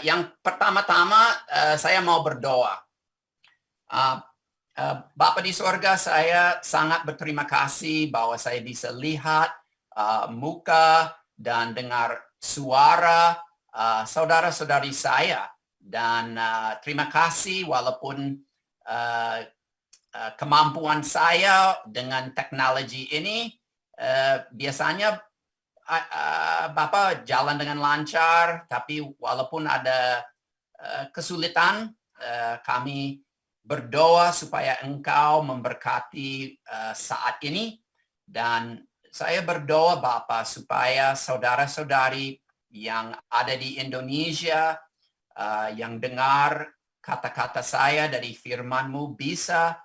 Yang pertama-tama saya mau berdoa. Bapa di sorga, saya sangat berterima kasih bahwa saya bisa lihat muka dan dengar suara saudara-saudari saya. Dan terima kasih walaupun kemampuan saya dengan teknologi ini biasanya Bapak jalan dengan lancar, tapi walaupun ada kesulitan, kami berdoa supaya Engkau memberkati saat ini. Dan saya berdoa Bapak supaya saudara-saudari yang ada di Indonesia, yang dengar kata-kata saya dari firman-Mu bisa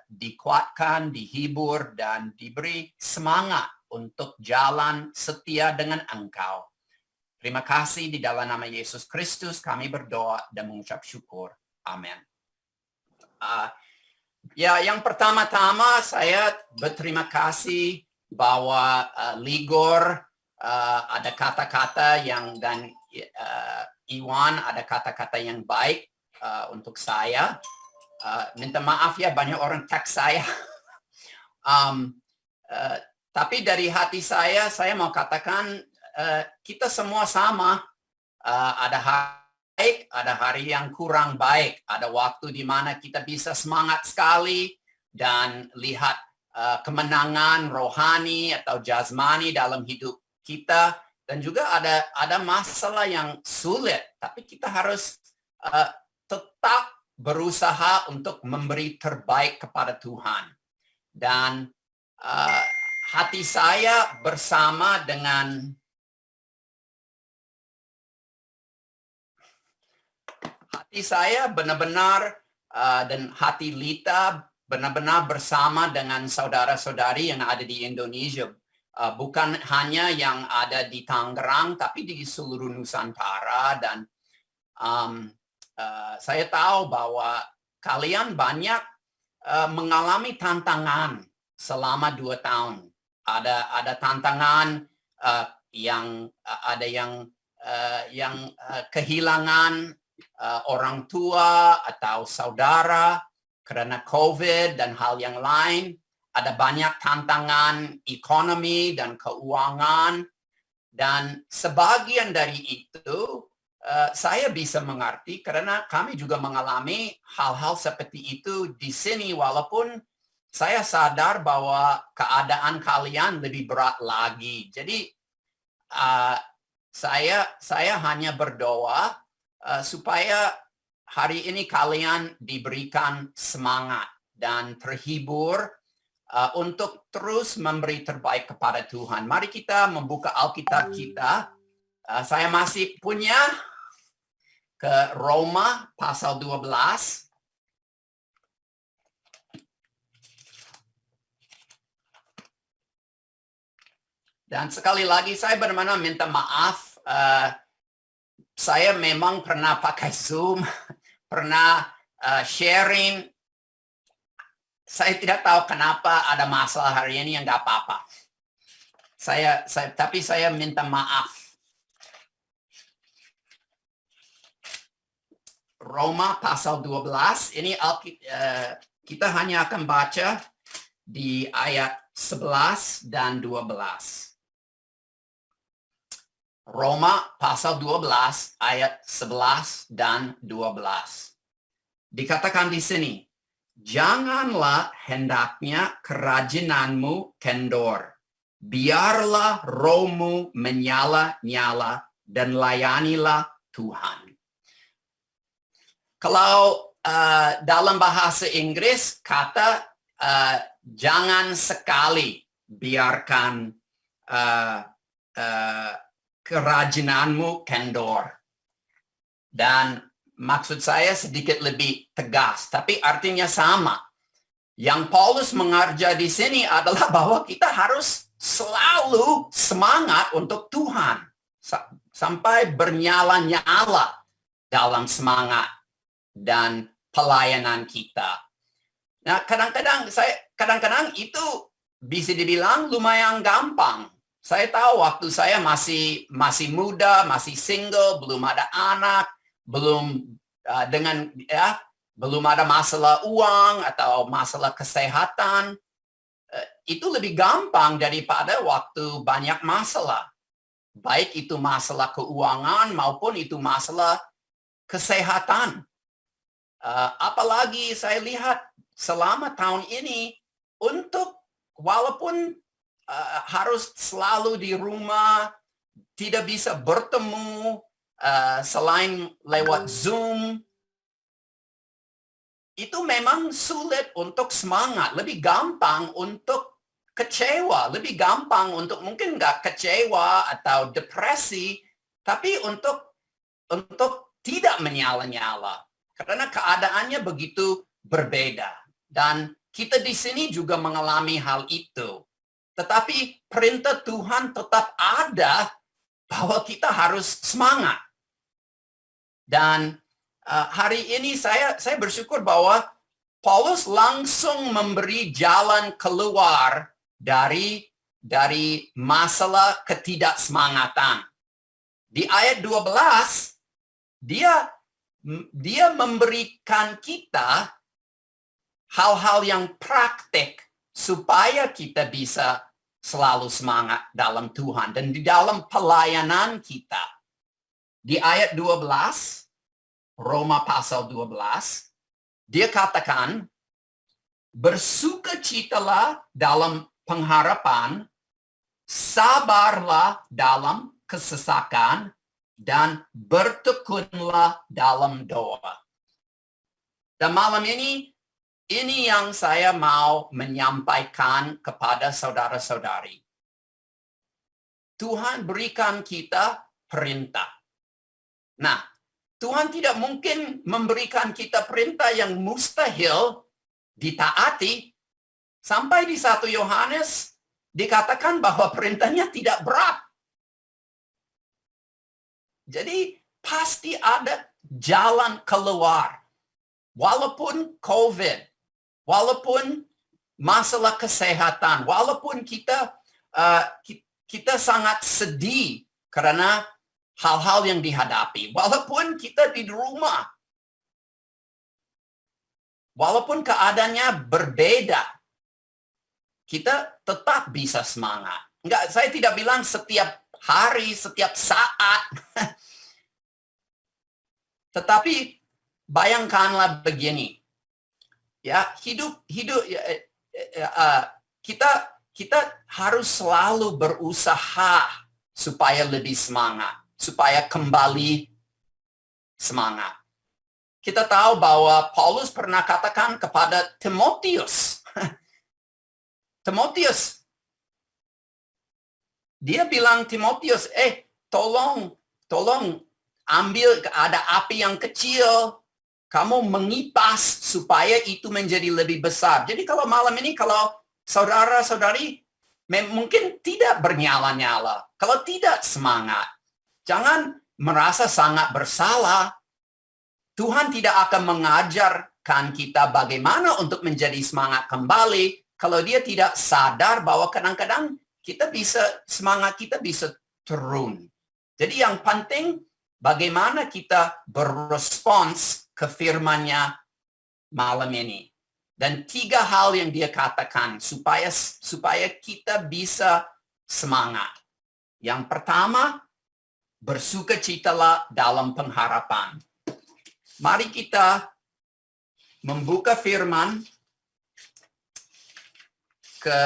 dikuatkan, dihibur, dan diberi semangat untuk jalan setia dengan Engkau. Terima kasih di dalam nama Yesus Kristus kami berdoa dan mengucap syukur. Amin. Yang pertama-tama saya berterima kasih bahwa Ligor ada kata-kata yang dan Iwan ada kata-kata yang baik untuk saya. Minta maaf ya banyak orang teks saya. Tapi dari hati saya mau katakan kita semua sama. Ada hari baik, ada hari yang kurang baik. Ada waktu di mana kita bisa semangat sekali dan lihat kemenangan rohani atau jasmani dalam hidup kita. Dan juga ada masalah yang sulit. Tapi kita harus tetap berusaha untuk memberi terbaik kepada Tuhan. Dan hati saya bersama dengan hati saya benar-benar dan hati Lita benar-benar bersama dengan saudara-saudari yang ada di Indonesia. Bukan hanya yang ada di Tangerang, tapi di seluruh Nusantara. Dan saya tahu bahwa kalian banyak mengalami tantangan selama 2 tahun. Ada tantangan yang kehilangan orang tua atau saudara karena COVID dan hal yang lain. Ada banyak tantangan ekonomi dan keuangan. Dan sebagian dari itu saya bisa mengerti karena kami juga mengalami hal-hal seperti itu di sini, walaupun saya sadar bahwa keadaan kalian lebih berat lagi. Jadi saya hanya berdoa supaya hari ini kalian diberikan semangat dan terhibur untuk terus memberi terbaik kepada Tuhan. Mari kita membuka Alkitab kita. Saya masih punya ke Roma pasal 12. Dan sekali lagi saya benar-benar minta maaf. Saya memang pernah pakai Zoom, pernah sharing. Saya tidak tahu kenapa ada masalah hari ini yang nggak apa-apa. Tapi saya minta maaf. Roma pasal 12, ini kita hanya akan baca di ayat 11 dan 12. Roma pasal 12 ayat 11 dan 12. Dikatakan di sini, janganlah hendaknya kerajinanmu kendor. Biarlah rohmu menyala-nyala dan layanilah Tuhan. Kalau dalam bahasa Inggris kata jangan sekali biarkan kerajinanmu kendor. Dan maksud saya sedikit lebih tegas, tapi artinya sama. Yang Paulus mengajar di sini adalah bahwa kita harus selalu semangat untuk Tuhan. Sampai bernyala-nyala dalam semangat dan pelayanan kita. Nah, kadang-kadang itu bisa dibilang lumayan gampang. Saya tahu waktu saya masih muda, masih single, belum ada anak, belum belum ada masalah uang atau masalah kesehatan. Itu lebih gampang daripada waktu banyak masalah. Baik itu masalah keuangan maupun itu masalah kesehatan. Apalagi saya lihat selama tahun ini walaupun harus selalu di rumah, tidak bisa bertemu selain lewat Zoom, itu memang sulit untuk semangat. Lebih gampang untuk kecewa, lebih gampang untuk mungkin nggak kecewa atau depresi, tapi untuk tidak menyala-nyala. Karena keadaannya begitu berbeda. Dan kita di sini juga mengalami hal itu. Tetapi perintah Tuhan tetap ada bahwa kita harus semangat. Dan hari ini saya bersyukur bahwa Paulus langsung memberi jalan keluar dari masalah ketidaksemangatan. Di ayat 12, dia memberikan kita hal-hal yang praktik supaya kita bisa selalu semangat dalam Tuhan dan di dalam pelayanan kita. Di ayat 12, Roma pasal 12, dia katakan, bersukacitalah dalam pengharapan, sabarlah dalam kesesakan, dan bertekunlah dalam doa. Dan malam ini yang saya mau menyampaikan kepada saudara-saudari. Tuhan berikan kita perintah. Nah, Tuhan tidak mungkin memberikan kita perintah yang mustahil ditaati. Sampai di 1 Yohanes dikatakan bahwa perintahnya tidak berat. Jadi pasti ada jalan keluar. Walaupun COVID, walaupun masalah kesehatan, walaupun kita sangat sedih karena hal-hal yang dihadapi, walaupun kita di rumah, walaupun keadaannya berbeda, kita tetap bisa semangat. Enggak, saya tidak bilang setiap hari, setiap saat. Tetapi bayangkanlah begini. Ya, kita harus selalu berusaha supaya lebih semangat, supaya kembali semangat. Kita tahu bahwa Paulus pernah katakan kepada Timotius. Timotius, dia bilang Timotius, tolong ambil, ada api yang kecil, kamu mengipas supaya itu menjadi lebih besar. Jadi kalau malam ini, kalau saudara-saudari mungkin tidak bernyala-nyala, kalau tidak semangat, jangan merasa sangat bersalah. Tuhan tidak akan mengajarkan kita bagaimana untuk menjadi semangat kembali kalau dia tidak sadar bahwa kadang-kadang semangat kita bisa turun. Jadi yang penting bagaimana kita berespons ke firman-Nya malam ini. Dan 3 hal yang dia katakan supaya kita bisa semangat. Yang pertama, bersukacitalah dalam pengharapan. Mari kita membuka firman ke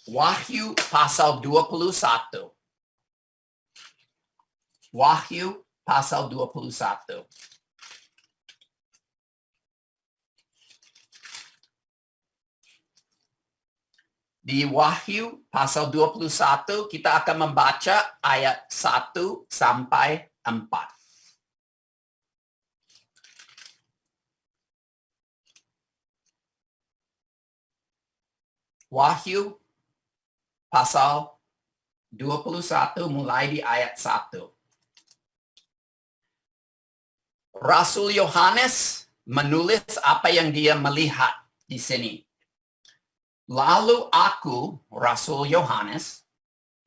Wahyu pasal 21. Wahyu pasal 21. Di Wahyu pasal 21 kita akan membaca ayat 1 sampai 4. Wahyu pasal 21 mulai di ayat 1. Rasul Yohanes menulis apa yang dia melihat di sini. Lalu aku, Rasul Yohanes,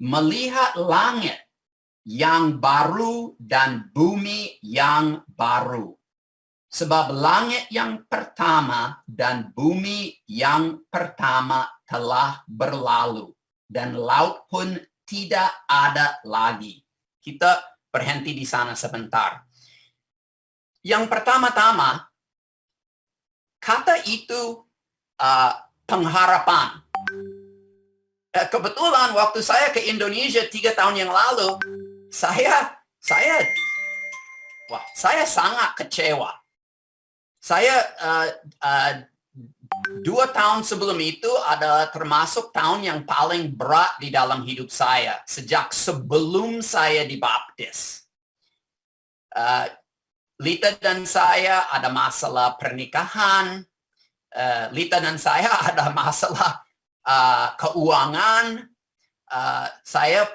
melihat langit yang baru dan bumi yang baru. Sebab langit yang pertama dan bumi yang pertama telah berlalu, dan laut pun tidak ada lagi. Kita berhenti di sana sebentar. Yang pertama-tama, kata itu pengharapan. Kebetulan waktu saya ke Indonesia 3 tahun yang lalu, saya sangat kecewa. Saya 2 tahun sebelum itu adalah termasuk tahun yang paling berat di dalam hidup saya sejak sebelum saya dibaptis. Lita dan saya ada masalah pernikahan. Lita dan saya ada masalah keuangan. Saya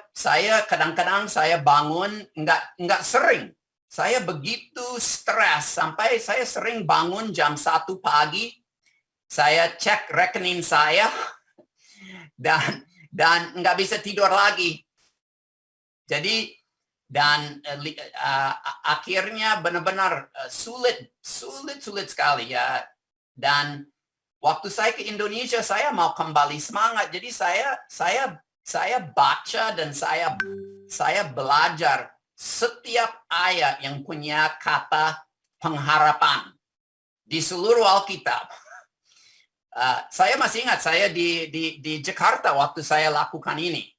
kadang-kadang saya bangun nggak sering. Saya begitu stres sampai saya sering bangun jam 1 pagi. Saya cek rekening saya dan nggak bisa tidur lagi. Jadi akhirnya benar-benar sulit sekali ya. Dan waktu saya ke Indonesia saya mau kembali semangat. Jadi saya baca dan saya belajar setiap ayat yang punya kata pengharapan di seluruh Alkitab. Saya masih ingat saya di Jakarta waktu saya lakukan ini.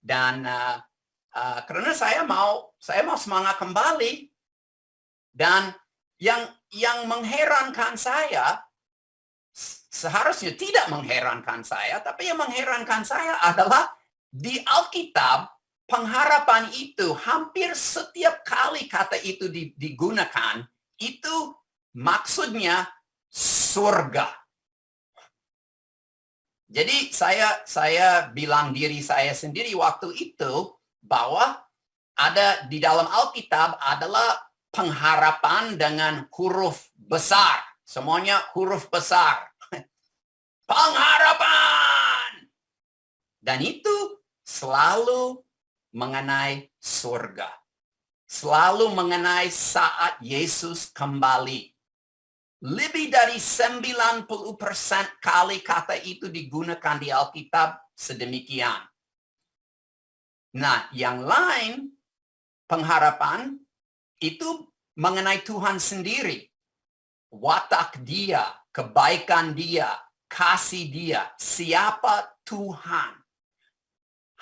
Dan karena saya mau semangat kembali. Dan yang mengherankan saya, seharusnya tidak mengherankan saya, tapi yang mengherankan saya adalah di Alkitab, pengharapan itu hampir setiap kali kata itu digunakan, itu maksudnya surga. Jadi saya bilang diri saya sendiri waktu itu bahwa ada di dalam Alkitab adalah pengharapan dengan huruf besar. Semuanya huruf besar. Pengharapan. Dan itu selalu mengenai surga. Selalu mengenai saat Yesus kembali. Lebih dari 90% kali kata itu digunakan di Alkitab sedemikian. Nah, yang lain, pengharapan itu mengenai Tuhan sendiri. Watak dia, kebaikan dia, kasih dia, siapa Tuhan.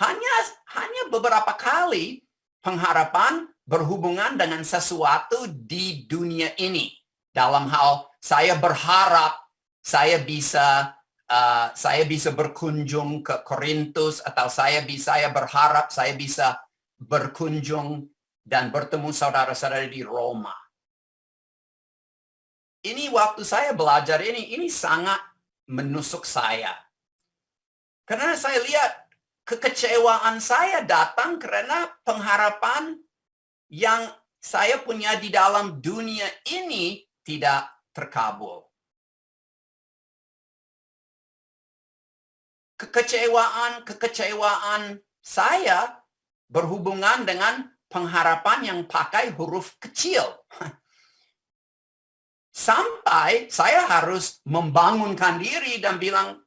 Hanya beberapa kali pengharapan berhubungan dengan sesuatu di dunia ini. Dalam hal saya berharap saya bisa berkunjung ke Korintus, atau saya berharap saya bisa berkunjung dan bertemu saudara-saudara di Roma. Ini waktu saya belajar ini sangat menusuk saya. Karena saya lihat kekecewaan saya datang karena pengharapan yang saya punya di dalam dunia ini tidak terkabul. Kekecewaan saya berhubungan dengan pengharapan yang pakai huruf kecil. Sampai saya harus membangunkan diri dan bilang,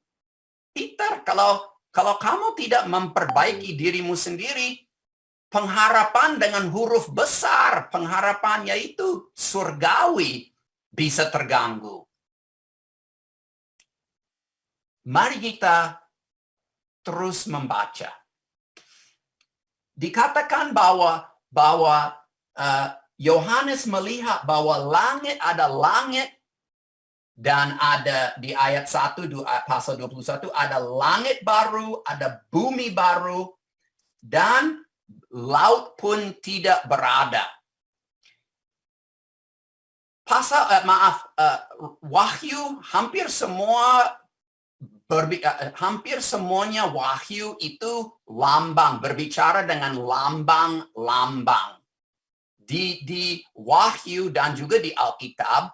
Peter, kalau kamu tidak memperbaiki dirimu sendiri, pengharapan dengan huruf besar, pengharapannya itu surgawi, bisa terganggu. Mari kita terus membaca. Dikatakan bahwa Yohanes melihat bahwa langit ada langit, dan ada di ayat 1 pasal 21 ada langit baru, ada bumi baru, dan laut pun tidak berada. Wahyu hampir semuanya Wahyu itu lambang, berbicara dengan lambang-lambang. Di Wahyu dan juga di Alkitab,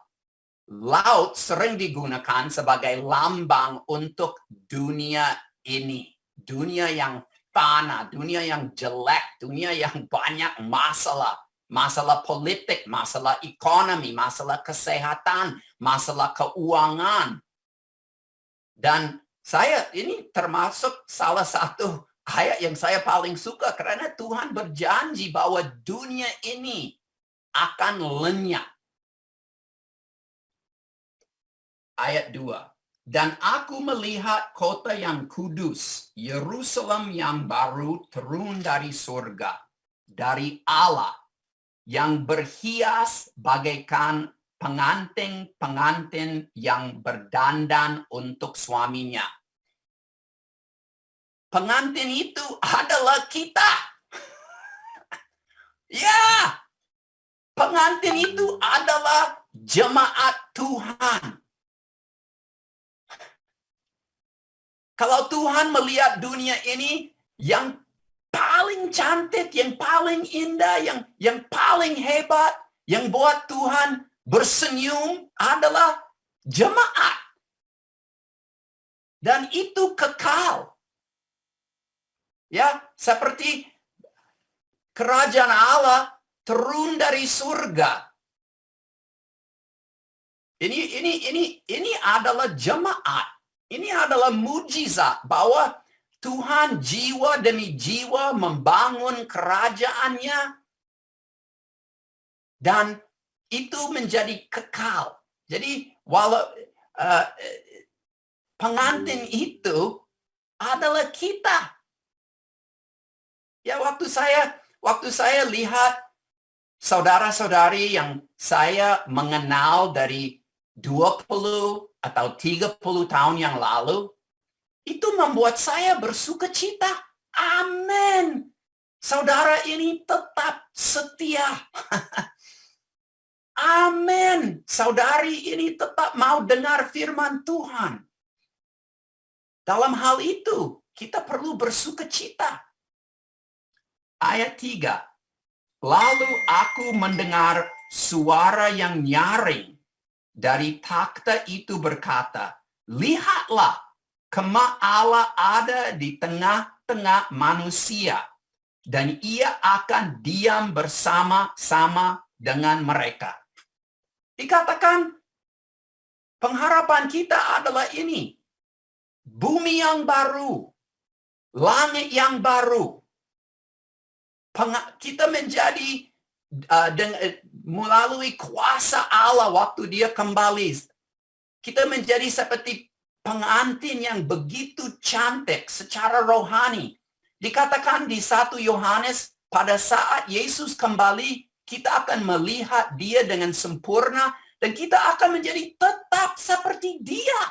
laut sering digunakan sebagai lambang untuk dunia ini. Dunia yang tanah, dunia yang jelek, dunia yang banyak masalah. Masalah politik, masalah ekonomi, masalah kesehatan, masalah keuangan. Dan saya ini termasuk salah satu ayat yang saya paling suka karena Tuhan berjanji bahwa dunia ini akan lenyap. Ayat 2. Dan aku melihat kota yang kudus, Yerusalem yang baru turun dari surga, dari Allah, yang berhias bagaikan pengantin-pengantin yang berdandan untuk suaminya. Pengantin itu adalah kita. Ya, pengantin itu adalah jemaat Tuhan. Kalau Tuhan melihat dunia ini yang paling cantik, yang paling indah, yang paling hebat, yang buat Tuhan bersenyum adalah jemaat. Dan itu kekal. Ya, seperti kerajaan Allah turun dari surga. Ini adalah jemaat. Ini adalah mujizat bahwa Tuhan jiwa demi jiwa membangun kerajaannya dan itu menjadi kekal. Jadi walau pengantin itu adalah kita. Ya, waktu saya lihat saudara-saudari yang saya mengenal dari 20 atau 30 tahun yang lalu, itu membuat saya bersuka cita. Amin. Saudara ini tetap setia. Amin. Saudari ini tetap mau dengar firman Tuhan. Dalam hal itu, kita perlu bersuka cita. Ayat 3. Lalu aku mendengar suara yang nyaring dari takhta itu berkata, lihatlah, kemah Allah ada di tengah-tengah manusia, dan ia akan diam bersama-sama dengan mereka. Dikatakan, pengharapan kita adalah ini. Bumi yang baru, langit yang baru. Kita menjadi melalui kuasa Allah waktu dia kembali. Kita menjadi seperti pengantin yang begitu cantik secara rohani. Dikatakan di 1 Yohanes, pada saat Yesus kembali, kita akan melihat dia dengan sempurna dan kita akan menjadi tetap seperti dia.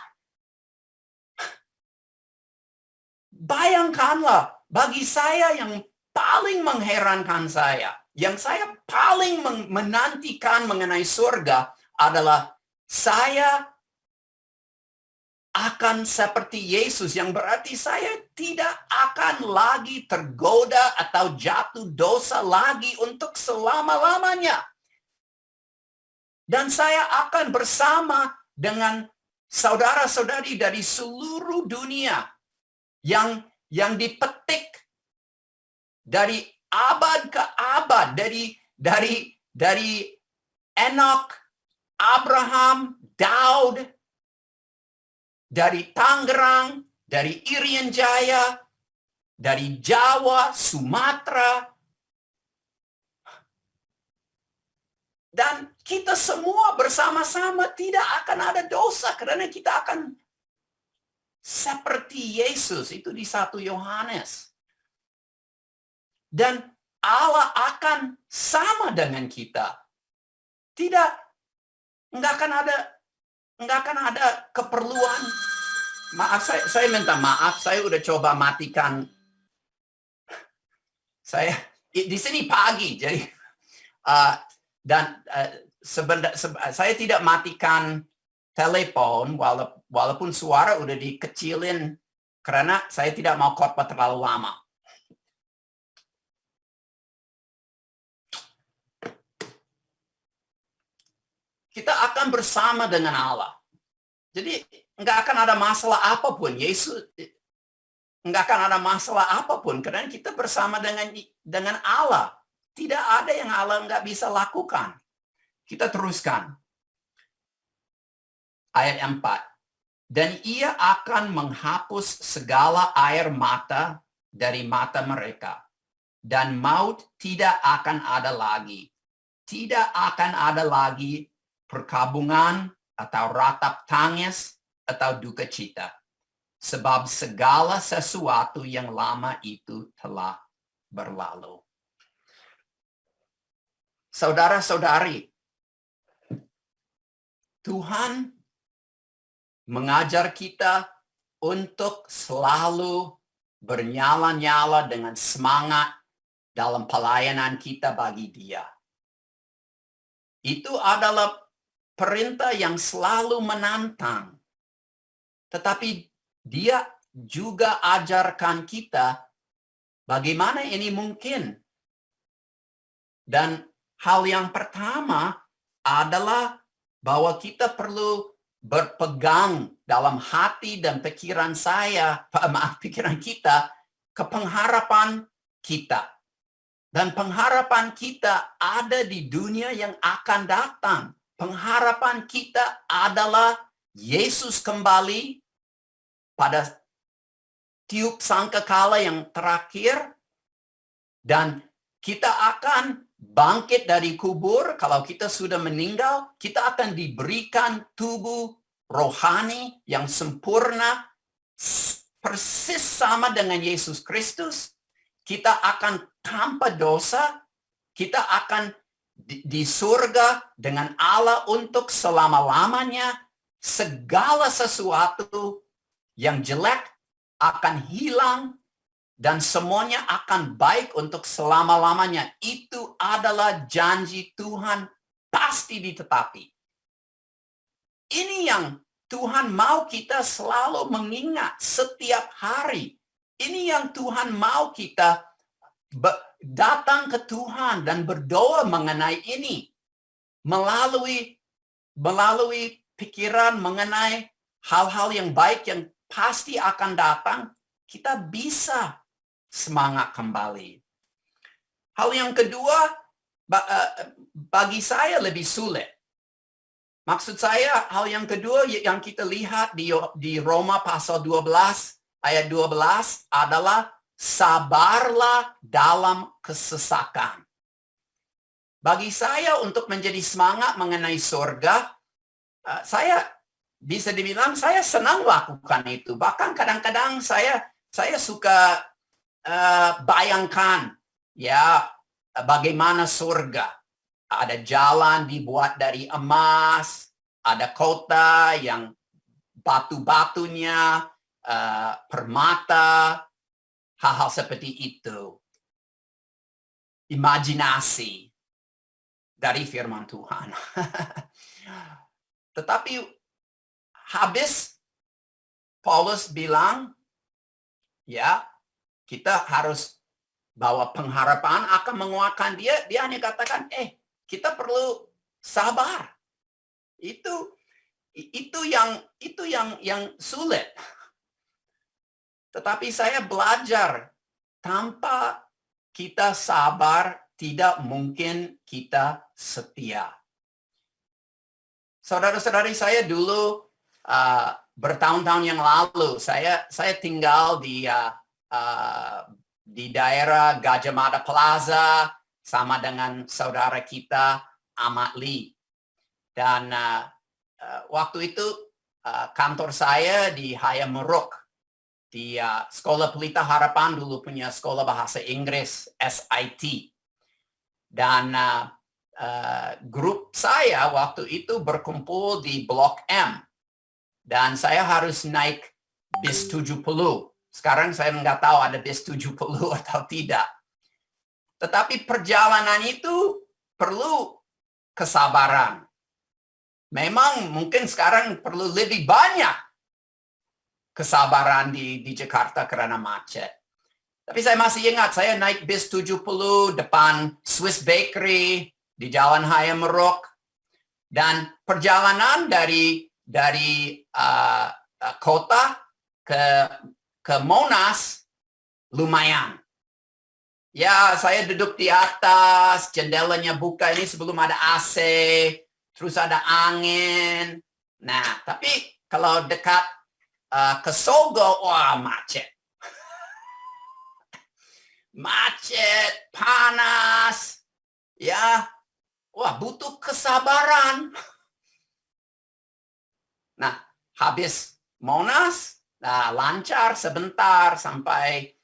Bayangkanlah, bagi saya yang paling mengherankan saya, yang saya paling menantikan mengenai surga adalah saya akan seperti Yesus, yang berarti saya tidak akan lagi tergoda atau jatuh dosa lagi untuk selama-lamanya. Dan saya akan bersama dengan saudara-saudari dari seluruh dunia yang dipetik dari abad ke abad, dari Enoch, Abraham, Daud, dari Tangerang, dari Irian Jaya, dari Jawa, Sumatera. Dan kita semua bersama-sama tidak akan ada dosa karena kita akan seperti Yesus, itu di 1 Yohanes. Dan Allah akan sama dengan kita. Enggak akan ada keperluan. Maaf, saya minta maaf, saya udah coba matikan. Saya di sini pagi, jadi saya tidak matikan telepon walaupun suara udah dikecilin karena saya tidak mau khotbah terlalu lama. Kita akan bersama dengan Allah. Jadi nggak akan ada masalah apapun. nggak akan ada masalah apapun karena kita bersama dengan Allah. Tidak ada yang Allah nggak bisa lakukan. Kita teruskan. Ayat 4. Dan ia akan menghapus segala air mata dari mata mereka. Dan maut tidak akan ada lagi. Tidak akan ada lagi perkabungan atau ratap tangis atau duka cita. Sebab segala sesuatu yang lama itu telah berlalu. Saudara-saudari, Tuhan mengajar kita untuk selalu bernyala-nyala dengan semangat dalam pelayanan kita bagi Dia. Itu adalah perintah yang selalu menantang. Tetapi Dia juga ajarkan kita bagaimana ini mungkin. Dan hal yang pertama adalah bahwa kita perlu berpegang dalam hati dan pikiran pikiran kita ke pengharapan kita. Dan pengharapan kita ada di dunia yang akan datang. Pengharapan kita adalah Yesus kembali pada tiup sangkakala yang terakhir, dan kita akan bangkit dari kubur. Kalau kita sudah meninggal, kita akan diberikan tubuh rohani yang sempurna, persis sama dengan Yesus Kristus. Kita akan tanpa dosa, kita akan di surga dengan Allah untuk selama-lamanya. Segala sesuatu yang jelek akan hilang, dan semuanya akan baik untuk selama-lamanya. Itu adalah janji Tuhan, pasti ditetapi. Ini yang Tuhan mau kita selalu mengingat setiap hari. Ini yang Tuhan mau kita datang ke Tuhan dan berdoa mengenai ini. Melalui pikiran mengenai hal-hal yang baik yang pasti akan datang, kita bisa semangat kembali. Hal yang kedua, bagi saya lebih sulit. Maksud saya, hal yang kedua yang kita lihat di Roma pasal 12, ayat 12 adalah sabarlah dalam kesesakan. Bagi saya untuk menjadi semangat mengenai surga, saya bisa dibilang saya senang lakukan itu. Bahkan kadang-kadang saya suka bayangkan ya bagaimana surga. Ada jalan dibuat dari emas, ada kota yang batu-batunya permata, hal-hal seperti itu. Imajinasi dari firman Tuhan. Tetapi habis Paulus bilang, ya, kita harus bahwa pengharapan akan menguatkan dia. Dia hanya katakan, kita perlu sabar. Itu yang sulit. Tetapi saya belajar, tanpa kita sabar, tidak mungkin kita setia. Saudara-saudari saya dulu bertahun-tahun yang lalu, saya tinggal di daerah Gajah Mada Plaza sama dengan saudara kita Ahmad Lee. Dan waktu itu kantor saya di Hayam Muruk, di Sekolah Pelita Harapan, dulu punya sekolah bahasa Inggris SIT. Dan grup saya waktu itu berkumpul di Blok M. Dan saya harus naik bis 70. Sekarang saya nggak tahu ada bis 70 atau tidak. Tetapi perjalanan itu perlu kesabaran. Memang mungkin sekarang perlu lebih banyak kesabaran di Jakarta karena macet. Tapi saya masih ingat, saya naik bis 70 depan Swiss Bakery di Jalan Hayam Muruk. Dan perjalanan dari kota ke ke Monas lumayan. Ya, saya duduk di atas, jendelanya buka ini sebelum ada AC, terus ada angin. Nah, tapi kalau dekat ke Sogo, wah macet. Macet, panas, ya, wah butuh kesabaran. Nah, habis Monas, lancar sebentar sampai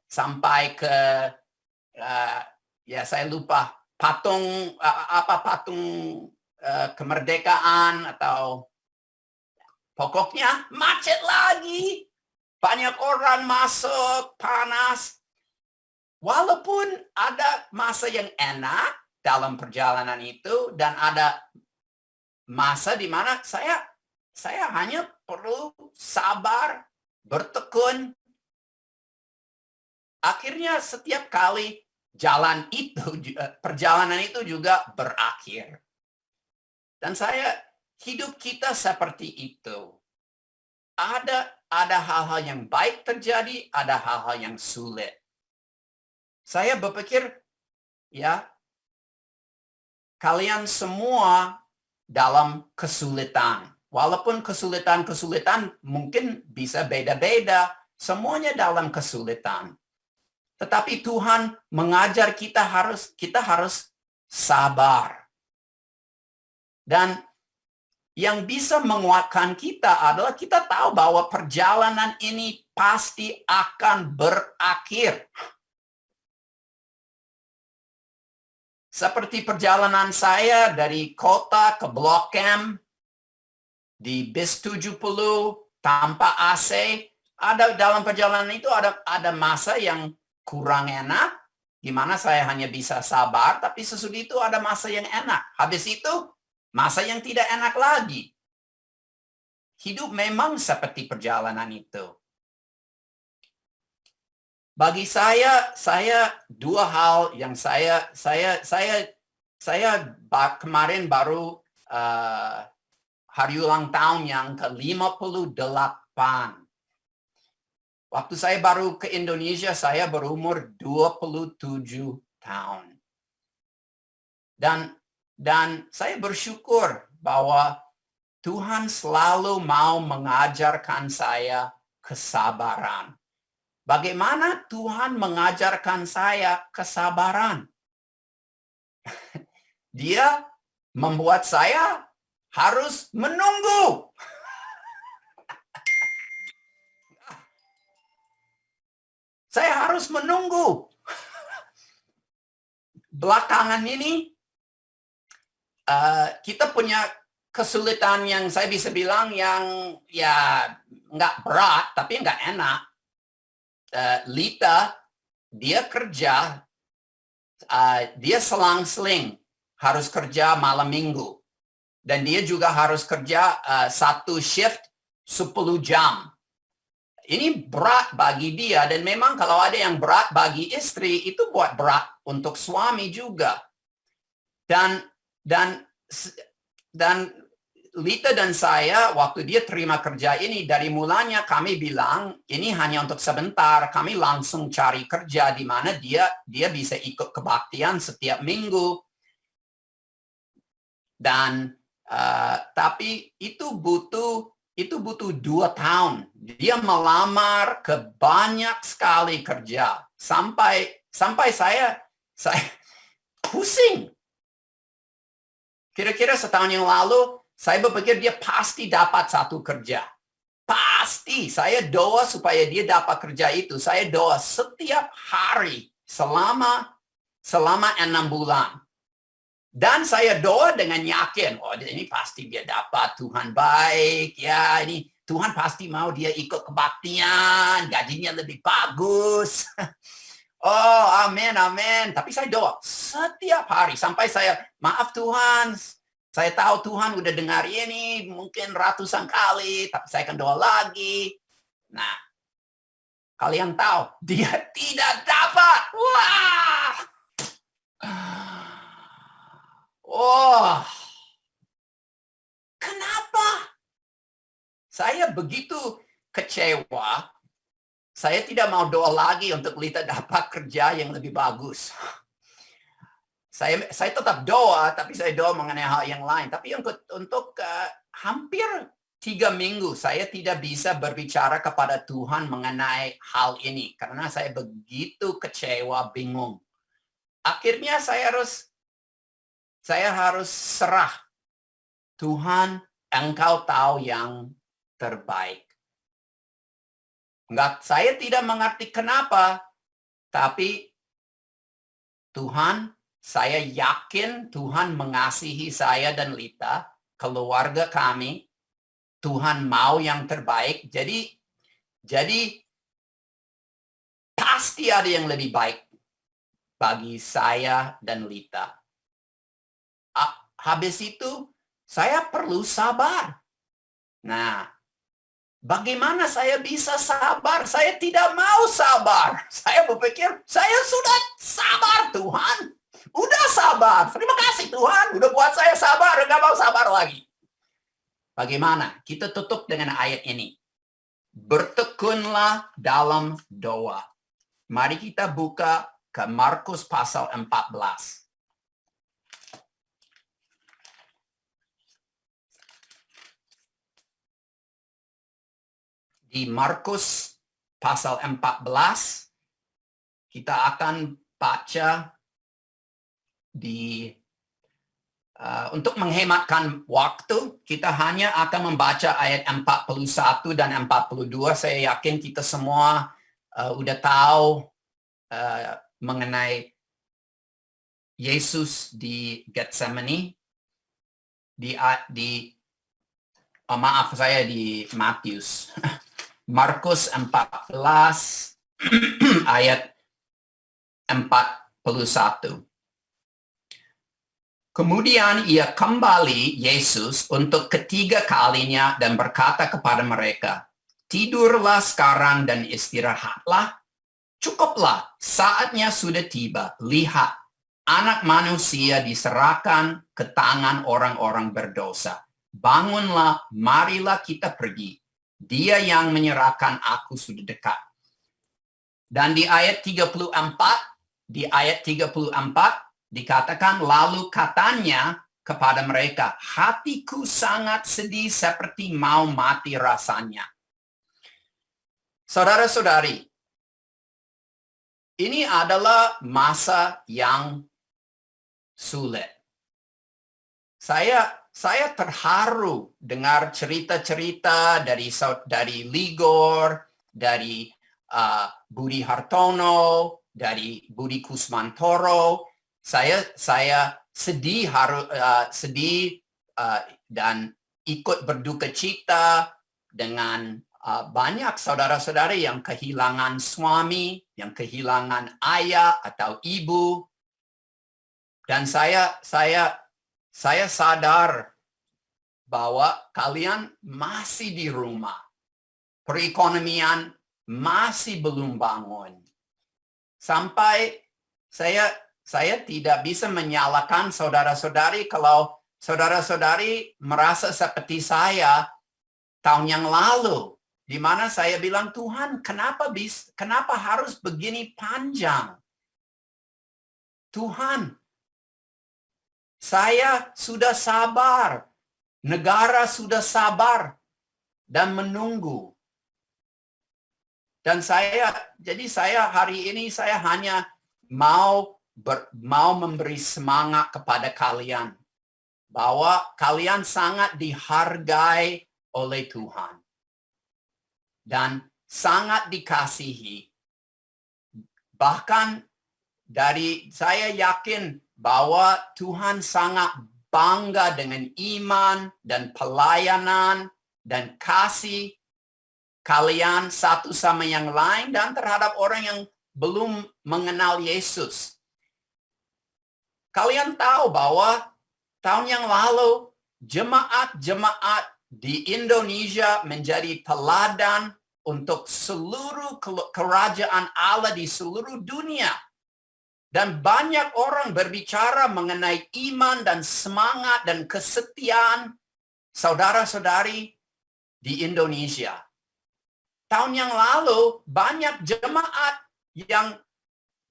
sampai ke ya saya lupa patung kemerdekaan atau pokoknya macet lagi. Banyak orang masuk, panas. Walaupun ada masa yang enak dalam perjalanan itu dan ada masa di mana saya hanya perlu sabar, bertekun. Akhirnya setiap kali perjalanan itu juga berakhir. Dan hidup kita seperti itu. Ada hal-hal yang baik terjadi, ada hal-hal yang sulit. Saya berpikir, ya, kalian semua dalam kesulitan. Walaupun kesulitan mungkin bisa beda-beda, semuanya dalam kesulitan. Tetapi Tuhan mengajar kita harus sabar. Dan yang bisa menguatkan kita adalah kita tahu bahwa perjalanan ini pasti akan berakhir. Seperti perjalanan saya dari kota ke Blok M di bis 70 tanpa AC, dalam perjalanan itu ada masa yang kurang enak, di mana saya hanya bisa sabar, tapi sesudah itu ada masa yang enak. Habis itu, masa yang tidak enak lagi. Hidup memang seperti perjalanan itu. Bagi saya dua hal yang saya kemarin baru hari ulang tahun yang ke-58. Waktu saya baru ke Indonesia, saya berumur 27 tahun. Dan saya bersyukur bahwa Tuhan selalu mau mengajarkan saya kesabaran. Bagaimana Tuhan mengajarkan saya kesabaran? Dia membuat saya harus menunggu. Saya harus menunggu. Belakangan ini, kita punya kesulitan yang saya bisa bilang yang ya nggak berat, tapi nggak enak. Lita, dia kerja, dia selang-seling harus kerja malam minggu. Dan dia juga harus kerja satu shift 10 jam. Ini berat bagi dia, dan memang kalau ada yang berat bagi istri, itu buat berat untuk suami juga. Dan Lita dan saya, waktu dia terima kerja ini, dari mulanya kami bilang, ini hanya untuk sebentar, kami langsung cari kerja di mana dia bisa ikut kebaktian setiap minggu. Dan tapi itu butuh 2 tahun. Dia melamar ke banyak sekali kerja sampai saya pusing. Kira-kira setahun yang lalu saya berpikir dia pasti dapat satu kerja. Pasti. Saya doa supaya dia dapat kerja itu. Saya doa setiap hari selama 6 bulan. Dan saya doa dengan yakin, ini pasti dia dapat, Tuhan baik, ya ini Tuhan pasti mau dia ikut kebaktian, gajinya lebih bagus. Oh, amin, amin. Tapi saya doa setiap hari sampai saya, maaf Tuhan, saya tahu Tuhan udah dengar ini mungkin ratusan kali, tapi saya akan doa lagi. Nah, kalian tahu, dia tidak dapat. Wah! Oh, kenapa? Saya begitu kecewa, saya tidak mau doa lagi untuk Lita dapat kerja yang lebih bagus. Saya tetap doa, tapi saya doa mengenai hal yang lain. Tapi untuk hampir 3 minggu, saya tidak bisa berbicara kepada Tuhan mengenai hal ini. Karena saya begitu kecewa, bingung. Akhirnya saya harus serah. Tuhan, Engkau tahu yang terbaik. Saya tidak mengerti kenapa, tapi Tuhan, saya yakin Tuhan mengasihi saya dan Lita, keluarga kami. Tuhan mau yang terbaik. Jadi pasti ada yang lebih baik bagi saya dan Lita. Habis itu, saya perlu sabar. Nah, bagaimana saya bisa sabar? Saya tidak mau sabar. Saya berpikir, saya sudah sabar Tuhan. Udah sabar. Terima kasih Tuhan. Udah buat saya sabar. Nggak mau sabar lagi. Bagaimana? Kita tutup dengan ayat ini. Bertekunlah dalam doa. Mari kita buka ke Markus pasal 14. Di Markus pasal 14, kita akan baca untuk menghematkan waktu, kita hanya akan membaca ayat 41 dan 42. Saya yakin kita semua udah tahu mengenai Yesus di Getsemani, di Matius. Markus 14 ayat 41. Kemudian ia kembali, Yesus, untuk ketiga kalinya dan berkata kepada mereka, tidurlah sekarang dan istirahatlah. Cukuplah, saatnya sudah tiba. Lihat, Anak Manusia diserahkan ke tangan orang-orang berdosa. Bangunlah, marilah kita pergi. Dia yang menyerahkan aku sudah dekat. Dan di ayat 34 dikatakan, lalu katanya kepada mereka, hatiku sangat sedih seperti mau mati rasanya. Saudara-saudari, ini adalah masa yang sulit. Saya terharu dengar cerita-cerita dari Ligor, dari Budi Hartono, dari Budi Kusmantoro. Saya sedih dan ikut berduka cita dengan banyak saudara-saudari yang kehilangan suami, yang kehilangan ayah atau ibu. Dan saya sadar bahwa kalian masih di rumah. Perekonomian masih belum bangun. Sampai saya tidak bisa menyalahkan saudara-saudari kalau saudara-saudari merasa seperti saya tahun yang lalu, di mana saya bilang, Tuhan, kenapa harus begini panjang? Tuhan, saya sudah sabar, negara sudah sabar dan menunggu. Dan jadi hari ini saya hanya mau memberi semangat kepada kalian bahwa kalian sangat dihargai oleh Tuhan dan sangat dikasihi. Bahkan saya yakin bahwa Tuhan sangat bangga dengan iman dan pelayanan dan kasih kalian satu sama yang lain dan terhadap orang yang belum mengenal Yesus. Kalian tahu bahwa tahun yang lalu jemaat-jemaat di Indonesia menjadi teladan untuk seluruh kerajaan Allah di seluruh dunia. Dan banyak orang berbicara mengenai iman dan semangat dan kesetiaan saudara-saudari di Indonesia. tahun yang lalu banyak jemaat yang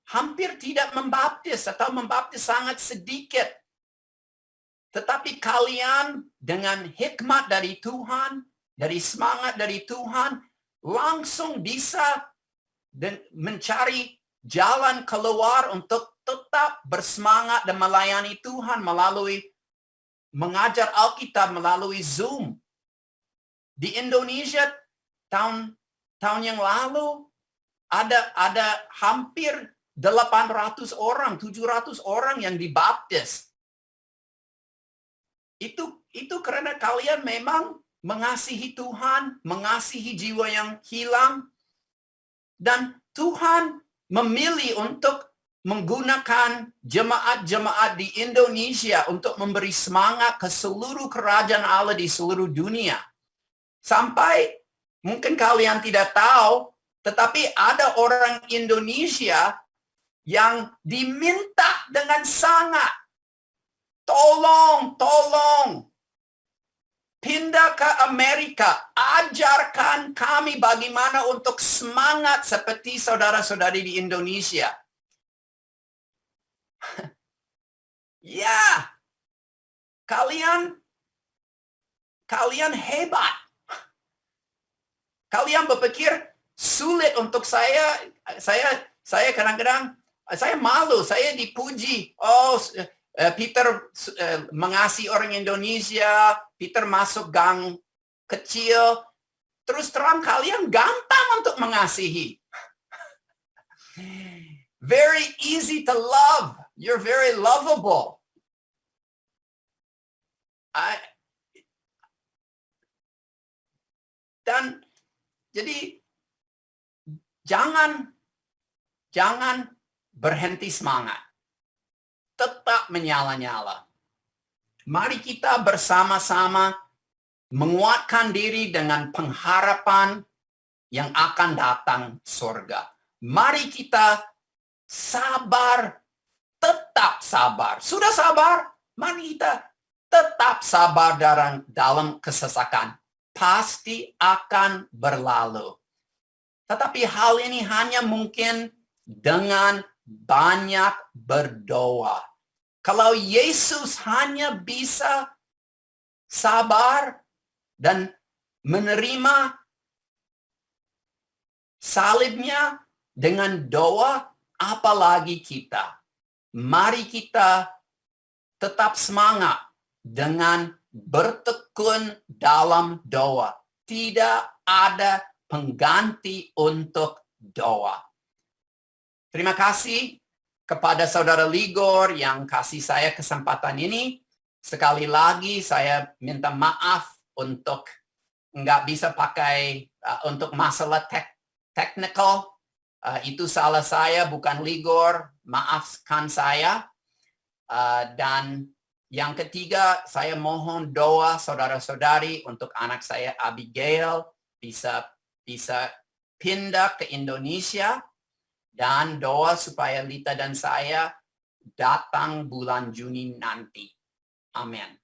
hampir tidak membaptis atau membaptis sangat sedikit. Tetapi kalian dengan hikmat dari Tuhan, dari semangat dari Tuhan, langsung bisa mencari jalan keluar untuk tetap bersemangat dan melayani Tuhan melalui mengajar Alkitab melalui Zoom. Di Indonesia tahun yang lalu ada hampir 800 orang, 700 orang yang dibaptis. Itu karena kalian memang mengasihi Tuhan, mengasihi jiwa yang hilang, dan Tuhan memilih untuk menggunakan jemaat-jemaat di Indonesia untuk memberi semangat ke seluruh kerajaan Allah di seluruh dunia. Sampai mungkin kalian tidak tahu, tetapi ada orang Indonesia yang diminta dengan sangat, tolong, pindah ke Amerika, ajarkan kami bagaimana untuk semangat seperti saudara-saudari di Indonesia. Ya, kalian hebat. Kalian berpikir sulit untuk saya kadang-kadang saya malu, saya dipuji. Oh, Peter mengasihi orang Indonesia, Peter masuk gang kecil. Terus terang kalian gampang untuk mengasihi. Very easy to love. You're very lovable. Dan jadi jangan berhenti semangat. Tetap menyala-nyala. Mari kita bersama-sama menguatkan diri dengan pengharapan yang akan datang surga. Mari kita sabar, tetap sabar. Sudah sabar? Mari kita tetap sabar dalam kesesakan. Pasti akan berlalu. Tetapi hal ini hanya mungkin dengan banyak berdoa. Kalau Yesus hanya bisa sabar dan menerima salibnya dengan doa, apalagi kita. Mari kita tetap semangat dengan bertekun dalam doa. Tidak ada pengganti untuk doa. Terima kasih kepada Saudara Ligor yang kasih saya kesempatan ini. Sekali lagi saya minta maaf untuk nggak bisa pakai untuk masalah technical. Itu salah saya, bukan Ligor. Maafkan saya. Dan yang ketiga, saya mohon doa saudara-saudari untuk anak saya Abigail bisa pindah ke Indonesia, dan doa supaya Lita dan saya datang bulan Juni nanti. Amin.